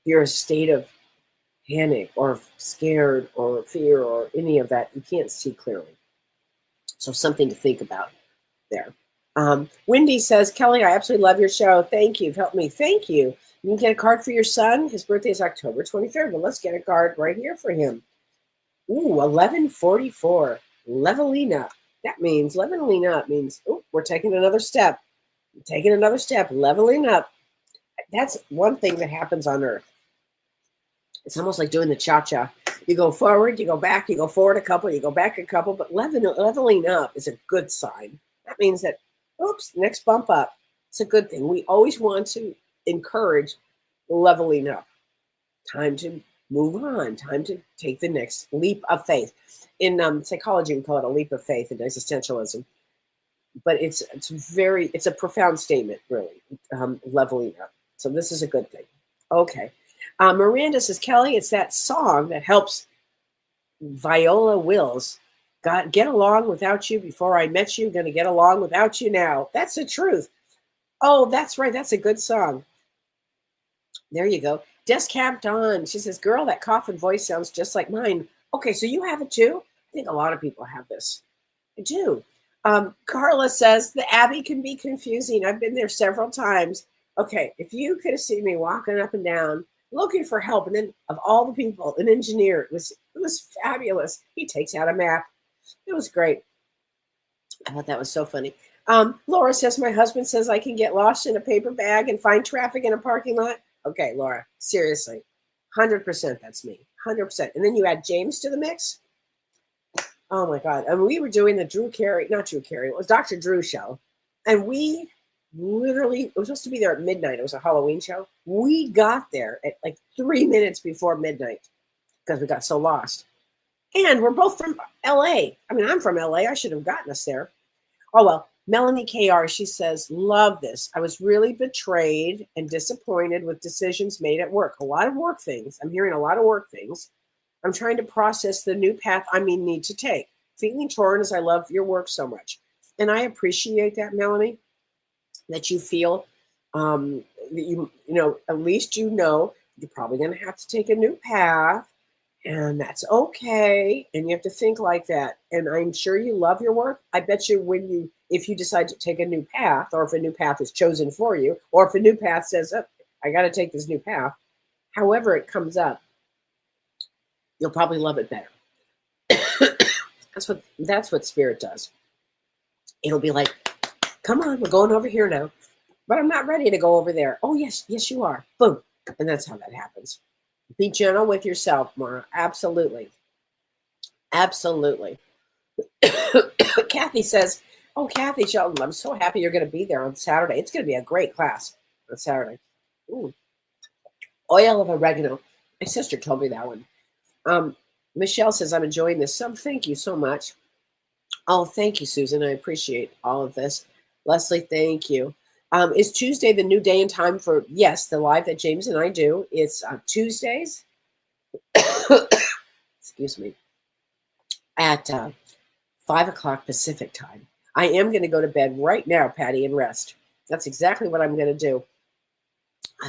you're in a state of panic or scared or fear or any of that, you can't see clearly. So something to think about there. Wendy says, Kelly, I absolutely love your show. Thank you. You've helped me. Thank you. You can get a card for your son. His birthday is October 23rd. Well, let's get a card right here for him. Ooh, 1144. Leveling up. That means leveling up means, we're taking another step. Taking another step. Leveling up. That's one thing that happens on Earth. It's almost like doing the cha-cha. You go forward, you go back, you go forward a couple, you go back a couple, but leveling up is a good sign. That means that, next bump up. It's a good thing. We always want to encourage leveling up. Time to move on. Time to take the next leap of faith. In psychology, we call it a leap of faith in existentialism. But it's a profound statement, really, leveling up. So this is a good thing. Okay. Miranda says, Kelly, it's that song that helps Viola Wills. Get along without you before I met you. Going to get along without you now. That's the truth. Oh, that's right. That's a good song. There you go. Descab Dawn. She says, girl, that cough and voice sounds just like mine. Okay, so you have it too? I think a lot of people have this. I do. Carla says, the Abbey can be confusing. I've been there several times. Okay, if you could have seen me walking up and down, looking for help, and then of all the people, an engineer, it was fabulous. He takes out a map. It was great. I thought that was so funny. Laura says, my husband says I can get lost in a paper bag and find traffic in a parking lot. Okay, Laura, seriously, 100% that's me, 100%. And then you add James to the mix. Oh my God. And we were doing the it was Dr. Drew show. And we literally, it was supposed to be there at midnight. It was a Halloween show. We got there at like 3 minutes before midnight because we got so lost. And we're both from LA. I mean, I'm from LA. I should have gotten us there. Oh, well, Melanie KR, she says, love this. I was really betrayed and disappointed with decisions made at work. A lot of work things. I'm hearing a lot of work things. I'm trying to process the new path need to take. Feeling torn as I love your work so much. And I appreciate that, Melanie, that you feel that at least you're probably going to have to take a new path, and that's okay. And you have to think like that. And I'm sure you love your work. I bet you if you decide to take a new path, or if a new path is chosen for you, or if a new path says, oh, I got to take this new path, however it comes up, you'll probably love it better. That's what spirit does. It'll be like, come on, we're going over here now. But I'm not ready to go over there. Oh, yes, you are. Boom. And that's how that happens. Be gentle with yourself, Mara. Absolutely. Absolutely. Kathy says, oh, Kathy Shelton, I'm so happy you're going to be there on Saturday. It's going to be a great class on Saturday. Ooh. Oil of oregano. My sister told me that one. Michelle says, I'm enjoying this. Thank you so much. Oh, thank you, Susan. I appreciate all of this. Leslie, thank you. Is Tuesday the new day and time for, yes, the live that James and I do? It's Tuesdays. Excuse me. At 5 o'clock Pacific time. I am going to go to bed right now, Patty, and rest. That's exactly what I'm going to do.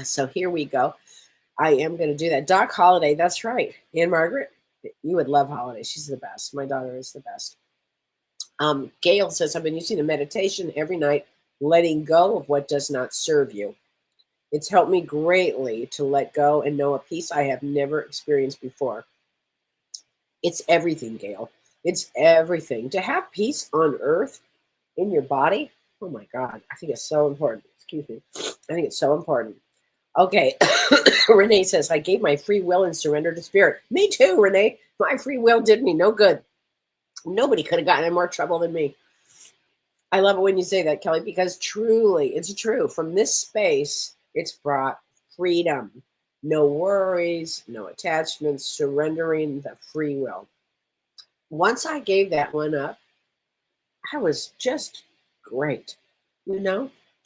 So here we go. I am going to do that. Doc Holiday, that's right. Ann Margaret, you would love Holiday. She's the best. My daughter is the best. Gail says, I've been using the meditation every night, letting go of what does not serve you. It's helped me greatly to let go and know a peace I have never experienced before. It's everything, Gail. It's everything. To have peace on earth in your body, oh my God, I think it's so important. Excuse me. I think it's so important. Okay. Renee says, I gave my free will and surrendered to spirit. Me too, Renee. My free will did me no good. Nobody could have gotten in more trouble than me. I love it when you say that, Kelly, because truly, it's true. From this space, it's brought freedom. No worries, no attachments, surrendering the free will. Once I gave that one up, I was just great.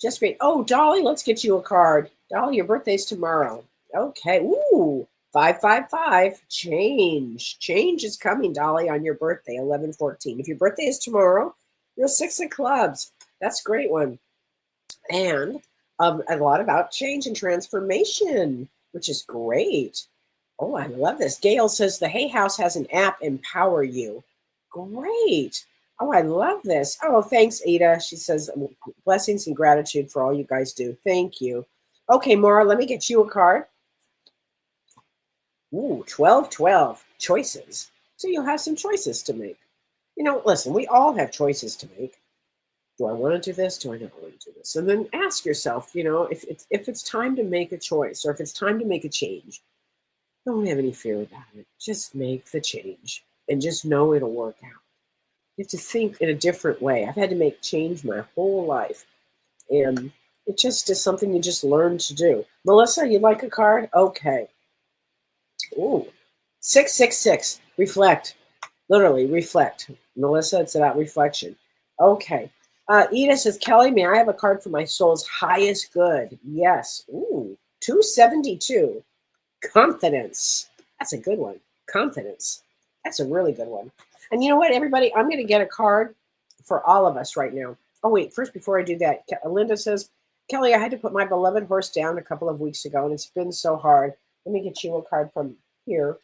Just great. Oh, Dolly, let's get you a card. Dolly, your birthday's tomorrow. Okay. Ooh, 555. Change. Change is coming, Dolly, on your birthday, 11/14. If your birthday is tomorrow, you're 6 of clubs. That's a great one. And a lot about change and transformation, which is great. Oh, I love this. Gail says the Hay House has an app, Empower You. Great. Oh, I love this. Oh, thanks, Ada. She says, blessings and gratitude for all you guys do. Thank you. Okay, Maura, let me get you a card. Ooh, 1212. Choices. So you'll have some choices to make. Listen, we all have choices to make. Do I want to do this? Do I not want to do this? And then ask yourself, if it's time to make a choice or if it's time to make a change, don't have any fear about it. Just make the change and just know it'll work out. You have to think in a different way. I've had to make change my whole life. And it just is something you just learn to do. Melissa, you like a card? Okay. Ooh. 666. Reflect. Literally, reflect. Melissa, it's about reflection. Okay. Edith says, Kelly, may I have a card for my soul's highest good? Yes. Ooh. 272. Confidence. That's a good one. Confidence. That's a really good one. And you know what, everybody? I'm going to get a card for all of us right now. Oh, wait. First, before I do that, Linda says, Kelly, I had to put my beloved horse down a couple of weeks ago, and it's been so hard. Let me get you a card from here.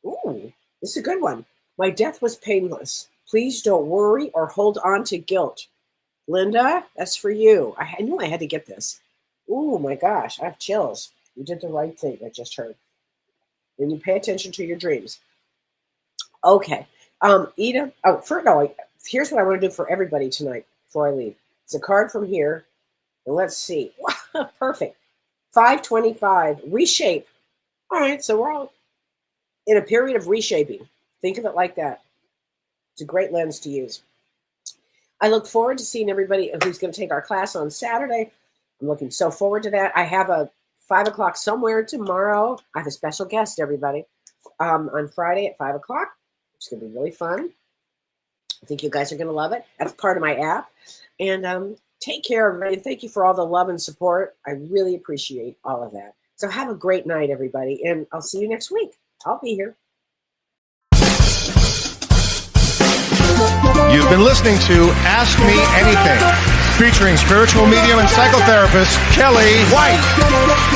Ooh, this is a good one. My death was painless. Please don't worry or hold on to guilt. Linda, that's for you. I knew I had to get this. Ooh, my gosh. I have chills. You did the right thing, I just heard. And you pay attention to your dreams. Okay. Ida, here's what I want to do for everybody tonight before I leave. It's a card from here. And let's see. Perfect. 525. Reshape. All right, so we're all in a period of reshaping. Think of it like that. It's a great lens to use. I look forward to seeing everybody who's going to take our class on Saturday. I'm looking so forward to that. I have a 5 o'clock somewhere tomorrow. I have a special guest, everybody, on Friday at 5 o'clock. It's going to be really fun. I think you guys are going to love it. That's part of my app. And take care, everybody. Thank you for all the love and support. I really appreciate all of that. So have a great night, everybody. And I'll see you next week. I'll be here. You've been listening to Ask Me Anything, featuring spiritual medium and psychotherapist Kellee White.